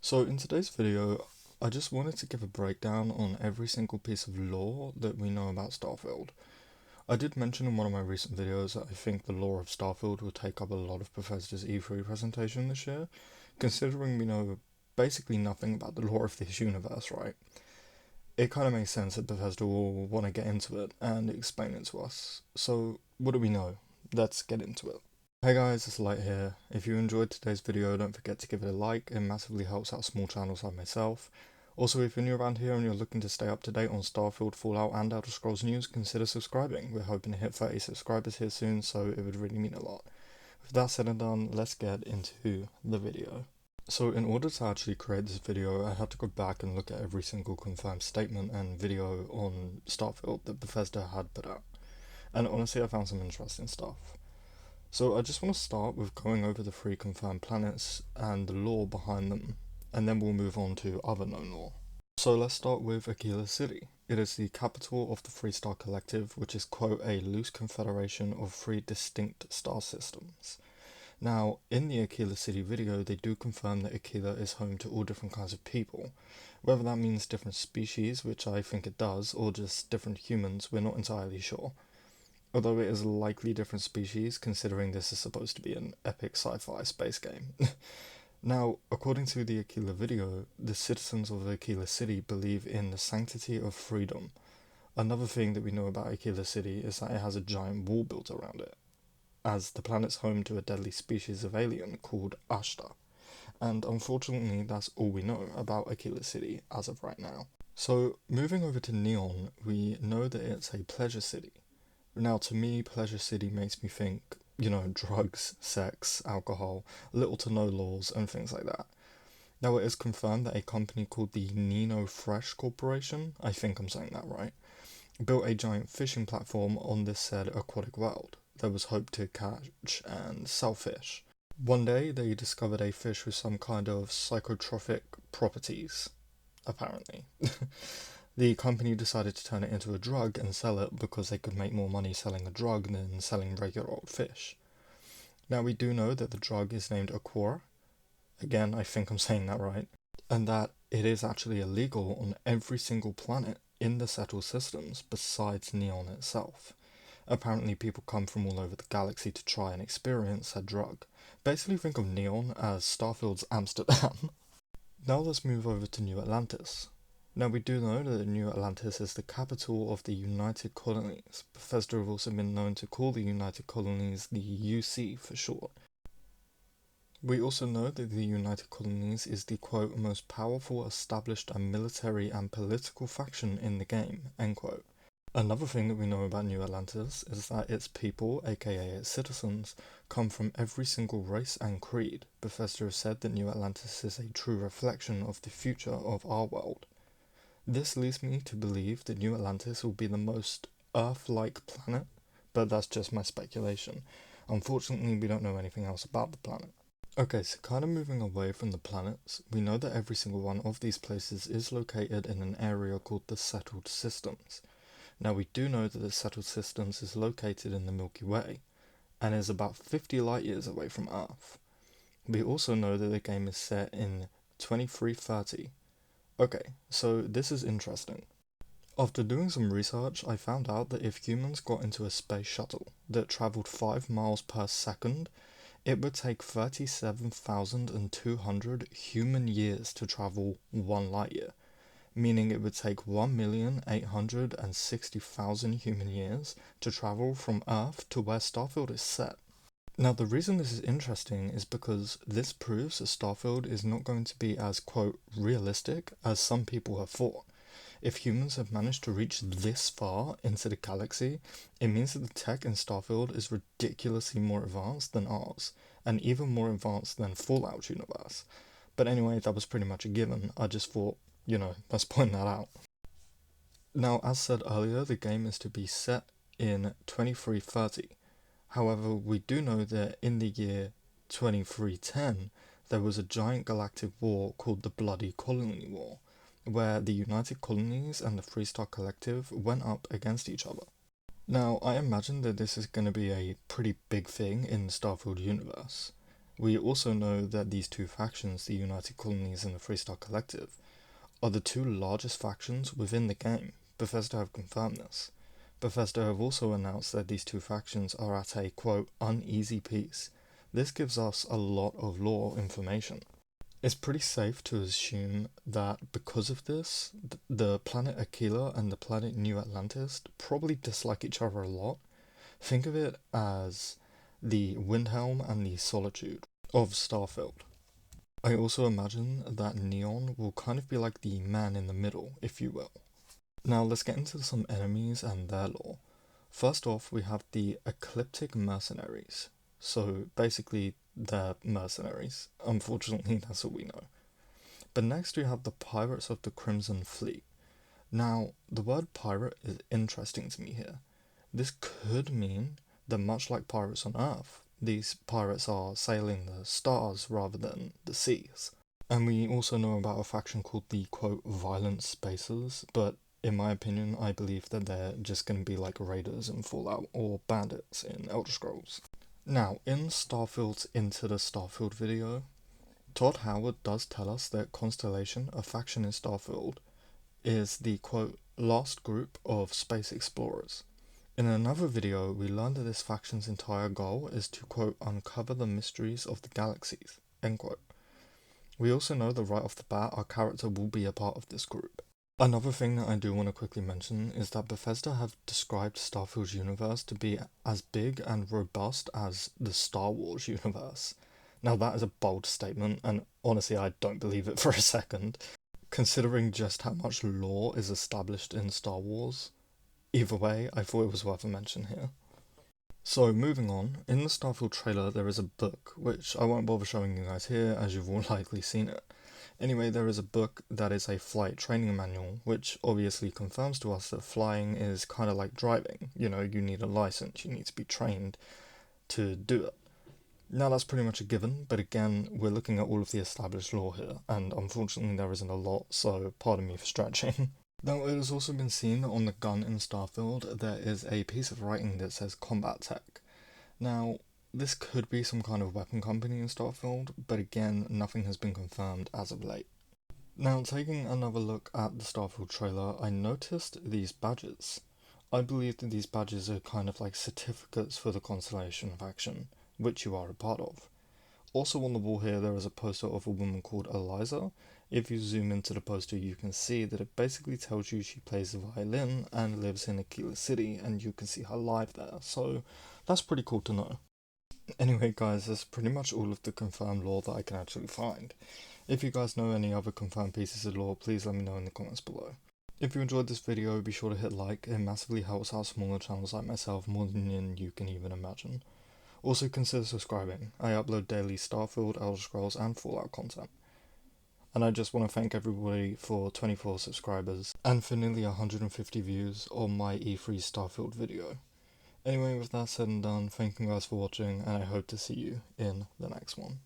So in today's video, I just wanted to give a breakdown on every single piece of lore that we know about Starfield. I did mention in one of my recent videos that I think the lore of Starfield will take up a lot of Bethesda's E3 presentation this year, considering we know basically nothing about the lore of this universe, right? It kind of makes sense that Bethesda will want to get into it and explain it to us. So, what do we know? Let's get into it. Hey guys, it's Light here. If you enjoyed today's video, don't forget to give it a like, it massively helps out small channels like myself. Also, if you're new around here and you're looking to stay up to date on Starfield, Fallout and Elder Scrolls news, consider subscribing. We're hoping to hit 30 subscribers here soon, so it would really mean a lot. With that said and done, let's get into the video. So in order to actually create this video, I had to go back and look at every single confirmed statement and video on Starfield that Bethesda had put out. And honestly, I found some interesting stuff. So I just want to start with going over the 3 confirmed planets and the lore behind them, and then we'll move on to other known lore. So let's start with Aquila City. It is the capital of the 3-star collective, which is quote a loose confederation of 3 distinct star systems. Now, in the Aquila City video, they do confirm that Aquila is home to all different kinds of people. Whether that means different species, which I think it does, or just different humans, we're not entirely sure. Although it is likely different species, considering this is supposed to be an epic sci-fi space game. Now, according to the Aquila video, the citizens of Aquila City believe in the sanctity of freedom. Another thing that we know about Aquila City is that it has a giant wall built around it, as the planet's home to a deadly species of alien called Ashta. And unfortunately, that's all we know about Aquila City as of right now. So, moving over to Neon, we know that it's a pleasure city. Now, to me, Pleasure City makes me think, drugs, sex, alcohol, little to no laws, and things like that. Now, it is confirmed that a company called the Nino Fresh Corporation, I think I'm saying that right, built a giant fishing platform on this said aquatic world that was hoped to catch and sell fish. One day, they discovered a fish with some kind of psychotropic properties, apparently. The company decided to turn it into a drug and sell it because they could make more money selling a drug than selling regular old fish. Now we do know that the drug is named Aqua, again I think I'm saying that right, and that it is actually illegal on every single planet in the settled systems besides Neon itself. Apparently people come from all over the galaxy to try and experience that drug. Basically think of Neon as Starfield's Amsterdam. Now let's move over to New Atlantis. Now we do know that New Atlantis is the capital of the United Colonies. Bethesda have also been known to call the United Colonies the UC for short. We also know that the United Colonies is the quote most powerful established and military and political faction in the game, end quote. Another thing that we know about New Atlantis is that its people, aka its citizens, come from every single race and creed. Bethesda has said that New Atlantis is a true reflection of the future of our world. This leads me to believe that New Atlantis will be the most Earth-like planet, but that's just my speculation. Unfortunately, we don't know anything else about the planet. Okay, so kind of moving away from the planets, we know that every single one of these places is located in an area called the Settled Systems. Now we do know that the Settled Systems is located in the Milky Way, and is about 50 light years away from Earth. We also know that the game is set in 2330. Okay, so this is interesting. After doing some research, I found out that if humans got into a space shuttle that travelled 5 miles per second, it would take 37,200 human years to travel 1 light year, meaning it would take 1,860,000 human years to travel from Earth to where Starfield is set. Now the reason this is interesting is because this proves that Starfield is not going to be as quote realistic as some people have thought. If humans have managed to reach this far into the galaxy, it means that the tech in Starfield is ridiculously more advanced than ours, and even more advanced than Fallout universe. But anyway, that was pretty much a given. I just thought, let's point that out. Now, as said earlier, the game is to be set in 2330. However, we do know that in the year 2310, there was a giant galactic war called the Bloody Colony War, where the United Colonies and the 3-Star Collective went up against each other. Now, I imagine that this is going to be a pretty big thing in the Starfield universe. We also know that these two factions, the United Colonies and the Freestar Collective, are the two largest factions within the game. Bethesda have confirmed this. Bethesda have also announced that these two factions are at a, quote, uneasy peace. This gives us a lot of lore information. It's pretty safe to assume that because of this, the planet Aquila and the planet New Atlantis probably dislike each other a lot. Think of it as the Windhelm and the Solitude of Starfield. I also imagine that Neon will kind of be like the man in the middle, if you will. Now let's get into some enemies and their lore. First off, we have the Ecliptic Mercenaries. So basically, they're mercenaries. Unfortunately, that's all we know. But next we have the Pirates of the Crimson Fleet. Now, the word pirate is interesting to me here. This could mean that much like pirates on Earth, these pirates are sailing the stars rather than the seas. And we also know about a faction called the, quote, Violent Spacers, but in my opinion, I believe that they're just going to be like raiders in Fallout or bandits in Elder Scrolls. Now, in Starfield's Into the Starfield video, Todd Howard does tell us that Constellation, a faction in Starfield, is the, quote, last group of space explorers. In another video, we learned that this faction's entire goal is to, quote, uncover the mysteries of the galaxies, end quote. We also know that right off the bat, our character will be a part of this group. Another thing that I do want to quickly mention is that Bethesda have described Starfield's universe to be as big and robust as the Star Wars universe. Now that is a bold statement, and honestly I don't believe it for a second, considering just how much lore is established in Star Wars. Either way, I thought it was worth a mention here. So moving on, in the Starfield trailer there is a book, which I won't bother showing you guys here as you've all likely seen it. Anyway, there is a book that is a flight training manual, which obviously confirms to us that flying is kind of like driving. You know, you need a license, you need to be trained to do it. Now that's pretty much a given, but again, we're looking at all of the established lore here, and unfortunately there isn't a lot, so pardon me for stretching. Now, it has also been seen that on the gun in Starfield, there is a piece of writing that says Combat Tech. Now, this could be some kind of weapon company in Starfield, but again, nothing has been confirmed as of late. Now, taking another look at the Starfield trailer, I noticed these badges. I believe that these badges are kind of like certificates for the Constellation faction, which you are a part of. Also on the wall here, there is a poster of a woman called Eliza. If you zoom into the poster, you can see that it basically tells you she plays the violin and lives in Aquila City, and you can see her live there, so that's pretty cool to know. Anyway guys, that's pretty much all of the confirmed lore that I can actually find. If you guys know any other confirmed pieces of lore, please let me know in the comments below. If you enjoyed this video, be sure to hit like. It massively helps out smaller channels like myself more than you can even imagine. Also consider subscribing. I upload daily Starfield, Elder Scrolls and Fallout content. And I just want to thank everybody for 24 subscribers and for nearly 150 views on my E3 Starfield video. Anyway, with that said and done, thank you guys for watching, and I hope to see you in the next one.